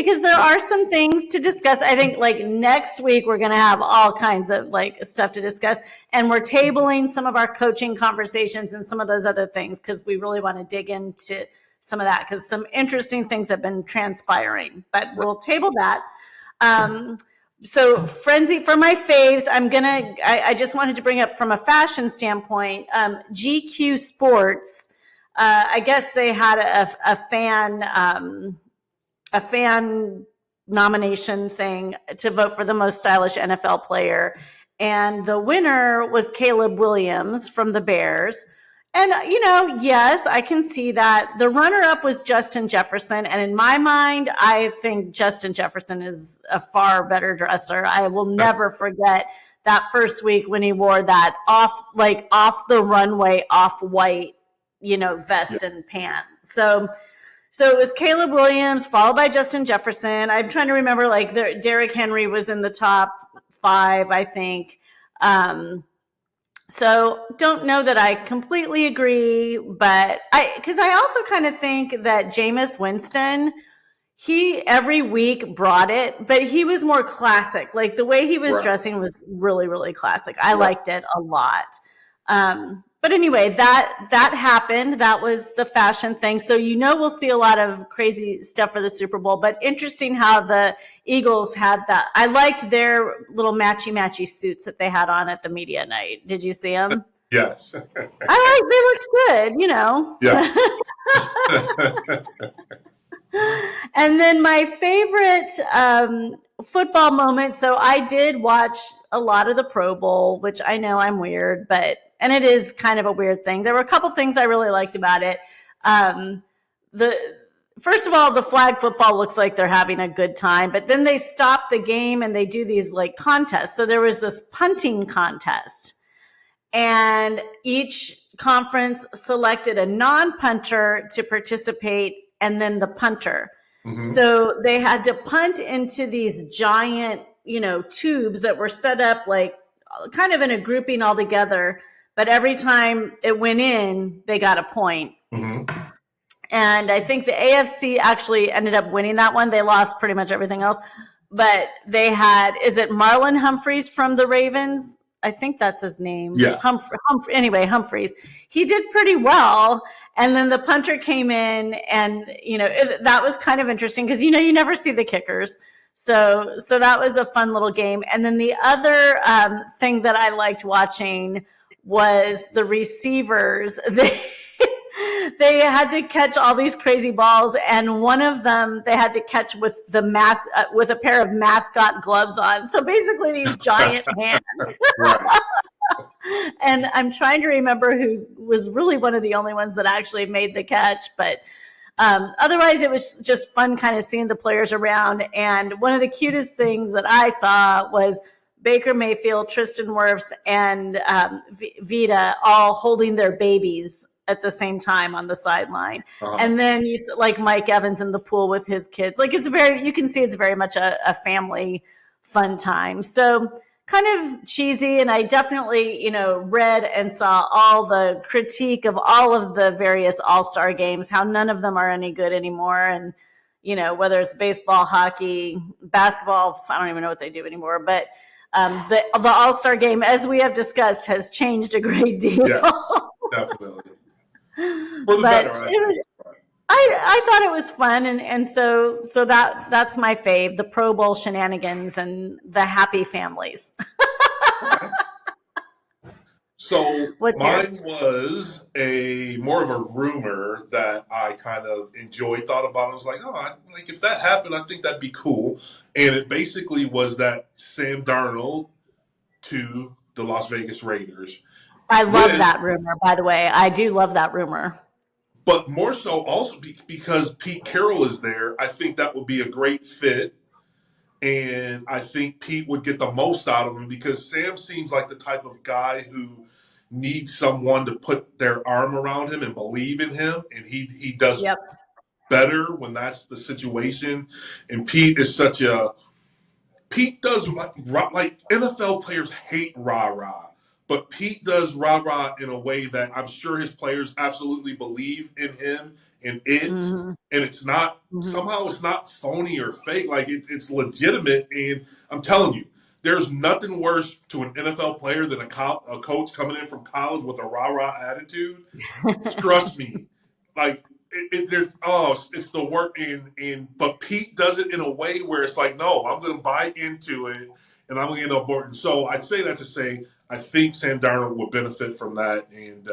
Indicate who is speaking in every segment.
Speaker 1: because there are some things to discuss. I think like next week we're going to have all kinds of like stuff to discuss, and we're tabling some of our coaching conversations and some of those other things because we really want to dig into some of that because some interesting things have been transpiring, but we'll table that. So Frenzy, for my faves, I just wanted to bring up from a fashion standpoint, GQ Sports, I guess they had a fan nomination thing to vote for the most stylish NFL player. And the winner was Caleb Williams from the Bears. And, yes, I can see that. The runner-up was Justin Jefferson. And in my mind, I think Justin Jefferson is a far better dresser. I will never forget that first week when he wore that off the runway, off-white, vest and pant. So it was Caleb Williams, followed by Justin Jefferson. I'm trying to remember, Derrick Henry was in the top 5, I think. So don't know that I completely agree, but because I also kind of think that Jameis Winston, he every week brought it, but he was more classic. Like the way he was dressing was really, really classic. I liked it a lot. But anyway, that happened. That was the fashion thing. So, we'll see a lot of crazy stuff for the Super Bowl, but interesting how the Eagles had that. I liked their little matchy suits that they had on at the media night. Did you see them?
Speaker 2: Yes.
Speaker 1: They looked good,
Speaker 2: Yeah.
Speaker 1: And then my favorite football moment. So I did watch a lot of the Pro Bowl, which I know I'm weird, and it is kind of a weird thing. There were a couple things I really liked about it. First of all, the flag football looks like they're having a good time, but then they stop the game and they do these contests. So there was this punting contest, and each conference selected a non-punter to participate and then the punter. Mm-hmm. So they had to punt into these giant, tubes that were set up kind of in a grouping all together. But every time it went in, they got a point. Mm-hmm. And I think the AFC actually ended up winning that one. They lost pretty much everything else. But they had, is it Marlon Humphreys from the Ravens? I think that's his name.
Speaker 2: Yeah.
Speaker 1: Humphreys. He did pretty well. And then the punter came in and, that was kind of interesting because, you never see the kickers. So that was a fun little game. And then the other thing that I liked watching was the receivers. They had to catch all these crazy balls, and one of them they had to catch with with a pair of mascot gloves on. So basically, these giant hands. And I'm trying to remember who was really one of the only ones that actually made the catch, but otherwise, it was just fun kind of seeing the players around. And one of the cutest things that I saw was Baker Mayfield, Tristan Wirfs, and Vita all holding their babies at the same time on the sideline. Uh-huh. And then you like Mike Evans in the pool with his kids. You can see it's very much a family fun time. So kind of cheesy. And I definitely, read and saw all the critique of all of the various all-star games, how none of them are any good anymore. And, whether it's baseball, hockey, basketball, I don't even know what they do anymore, but the all-star game, as we have discussed, has changed a great deal.
Speaker 2: Yes, definitely. For the better.
Speaker 1: I thought it was fun, and so that's my fave, the Pro Bowl shenanigans and the happy families.
Speaker 2: So mine was more of a rumor that I kind of enjoyed, thought about. I was like, if that happened, I think that'd be cool. And it basically was that Sam Darnold to the Las Vegas Raiders.
Speaker 1: I love that rumor, by the way. I do love that rumor.
Speaker 2: But more so also because Pete Carroll is there, I think that would be a great fit. And I think Pete would get the most out of him because Sam seems like the type of guy who needs someone to put their arm around him and believe in him. And he does better when that's the situation. And Pete does like NFL players hate rah-rah. But Pete does rah-rah in a way that I'm sure his players absolutely believe in him and
Speaker 1: Hmm.
Speaker 2: it's not
Speaker 1: Hmm.
Speaker 2: somehow it's not phony or fake. Like it's legitimate. And I'm telling you, there's nothing worse to an NFL player than a coach coming in from college with a rah rah attitude. Trust me, like it's the work but Pete does it in a way where it's like, no, I'm going to buy into it and I'm going to get on board. And so I'd say that to say I think Sam Darnold would benefit from that and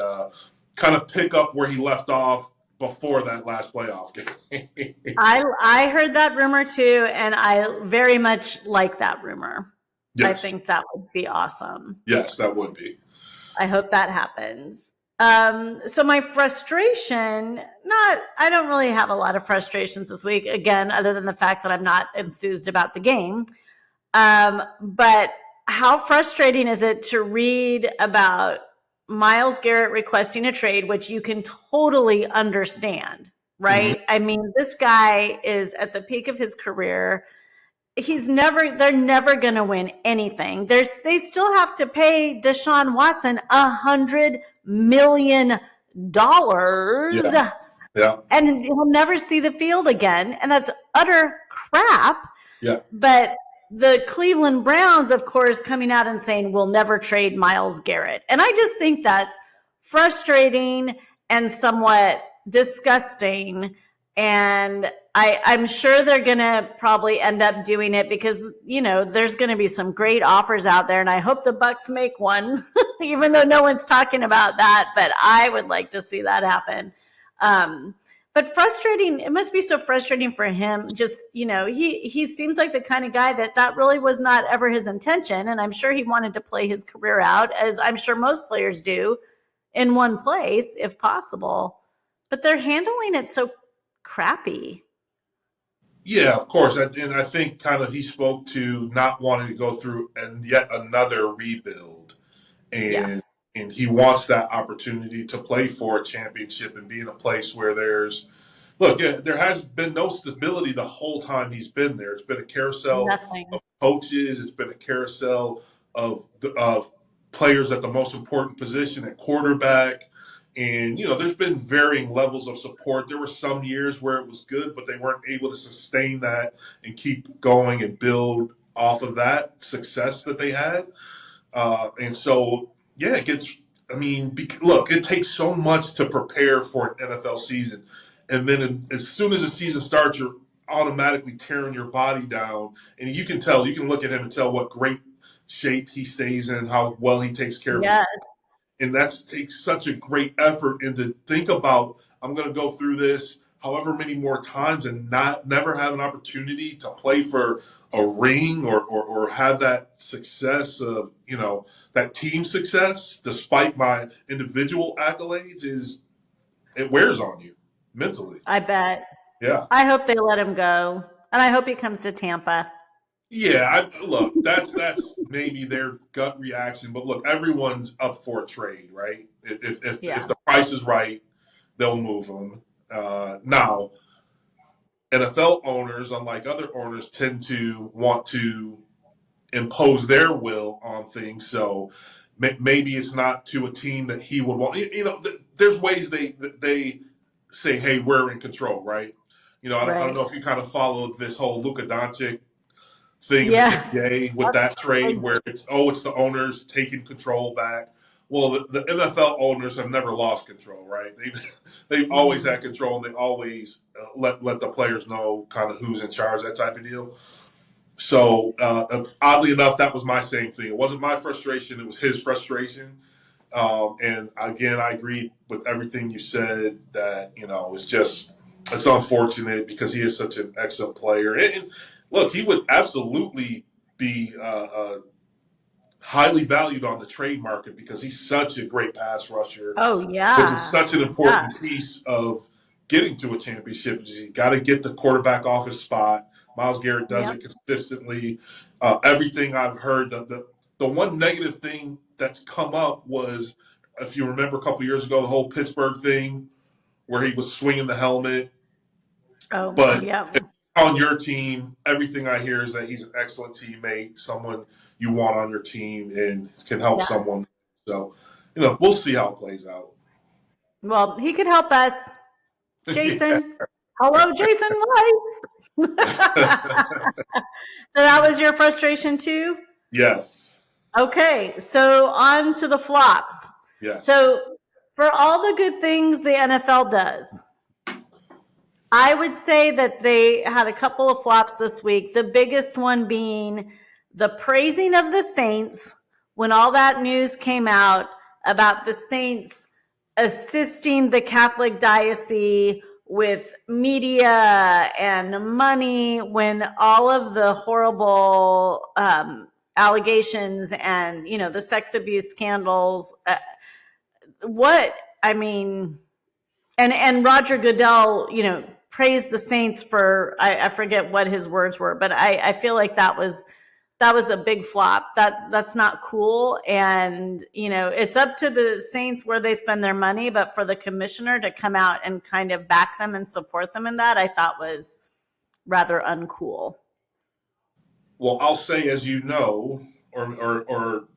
Speaker 2: kind of pick up where he left off before that last playoff game.
Speaker 1: I heard that rumor too, and I very much like that rumor. I
Speaker 2: Yes,
Speaker 1: think that would be awesome.
Speaker 2: yes, that would be.
Speaker 1: I hope that happens. So my frustration, not, I don't really have a lot of frustrations this week, again, other than the fact that I'm not enthused about the game. But how frustrating is it to read about Myles Garrett requesting a trade, which you can totally understand,
Speaker 2: Mhm.
Speaker 1: right? I mean, this guy is at the peak of his career. They're never going to win anything. They still have to pay Deshaun Watson $100 million,
Speaker 2: Yeah, yeah,
Speaker 1: and he'll never see the field again. And that's utter crap.
Speaker 2: yeah.
Speaker 1: But the Cleveland Browns, of course, coming out and saying we'll never trade Myles Garrett. And I just think that's frustrating and somewhat disgusting. And I'm sure they're going to probably end up doing it because, there's going to be some great offers out there. And I hope the Bucks make one, even though no one's talking about that. But I would like to see that happen. But frustrating, it must be so frustrating for him. Just, he seems like the kind of guy that really was not ever his intention. And I'm sure he wanted to play his career out, as I'm sure most players do, in one place if possible. But they're handling it so crappy.
Speaker 2: Yeah, of course. And I think kind of he spoke to not wanting to go through and yet another rebuild.
Speaker 1: Yeah.
Speaker 2: And he wants that opportunity to play for a championship and be in a place where yeah, there has been no stability the whole time he's been there. It's been a carousel
Speaker 1: Nothing.
Speaker 2: of coaches. It's been a carousel of players at the most important position at quarterback. And, there's been varying levels of support. There were some years where it was good, but they weren't able to sustain that and keep going and build off of that success that they had. And so, yeah, look, it takes so much to prepare for an NFL season. And then as soon as the season starts, you're automatically tearing your body down. And you can look at him and tell what great shape he stays in, how well he takes care of his.
Speaker 1: Yeah.
Speaker 2: And that takes such a great effort. And to think about, I'm going to go through this however many more times and never have an opportunity to play for a ring or have that success of, that team success, despite my individual accolades, it wears on you mentally.
Speaker 1: I bet.
Speaker 2: Yeah.
Speaker 1: I hope they let him go. And I hope he comes to Tampa.
Speaker 2: Yeah, look, that's maybe their gut reaction, but look, everyone's up for a trade, right? If
Speaker 1: Yeah.
Speaker 2: the price is right, they'll move them. Now, NFL owners, unlike other owners, tend to want to impose their will on things. So maybe it's not to a team that he would want. There's ways they say, "Hey, we're in control," right? I don't
Speaker 1: Right.
Speaker 2: know if you kind of followed this whole Luka Doncic thing in the
Speaker 1: Yes.
Speaker 2: NBA with that trade where it's the owners taking control back. Well, the NFL owners have never lost control, right? They've always
Speaker 1: Mhm.
Speaker 2: had control, and they always let the players know kind of who's in charge, that type of deal. So oddly enough, that was my same thing. It wasn't my frustration; it was his frustration. And again, I agree with everything you said. That it's unfortunate because he is such an excellent player. And look, he would absolutely be highly valued on the trade market because he's such a great pass rusher,
Speaker 1: Oh,
Speaker 2: which is
Speaker 1: yeah.
Speaker 2: such an
Speaker 1: Yeah.
Speaker 2: important piece of getting to a championship. Is you got to get the quarterback off his spot. Myles Garrett does
Speaker 1: Yep.
Speaker 2: it consistently. Everything I've heard, the one negative thing that's come up was, if you remember a couple years ago, the whole Pittsburgh thing where he was swinging the helmet.
Speaker 1: Oh,
Speaker 2: But
Speaker 1: yeah.
Speaker 2: on your team, everything I hear is that he's an excellent teammate, someone you want on your team, and can help
Speaker 1: Yeah.
Speaker 2: someone. So, we'll see how it plays out.
Speaker 1: Well, he could help us. Jason. Hello, Jason White. So that was your frustration too?
Speaker 2: Yes.
Speaker 1: Okay, so on to the flops.
Speaker 2: Yes.
Speaker 1: So for all the good things the NFL does, I would say that they had a couple of flops this week. The biggest one being the praising of the Saints when all that news came out about the Saints assisting the Catholic diocese with media and money when all of the horrible allegations and the sex abuse scandals. What I mean, and Roger Goodell, praised the Saints for I forget what his words were, but I feel like that was a big flop. That's not cool. And it's up to the Saints where they spend their money, but for the commissioner to come out and kind of back them and support them in that, I thought was rather uncool.
Speaker 2: Well, I'll say, as you know, or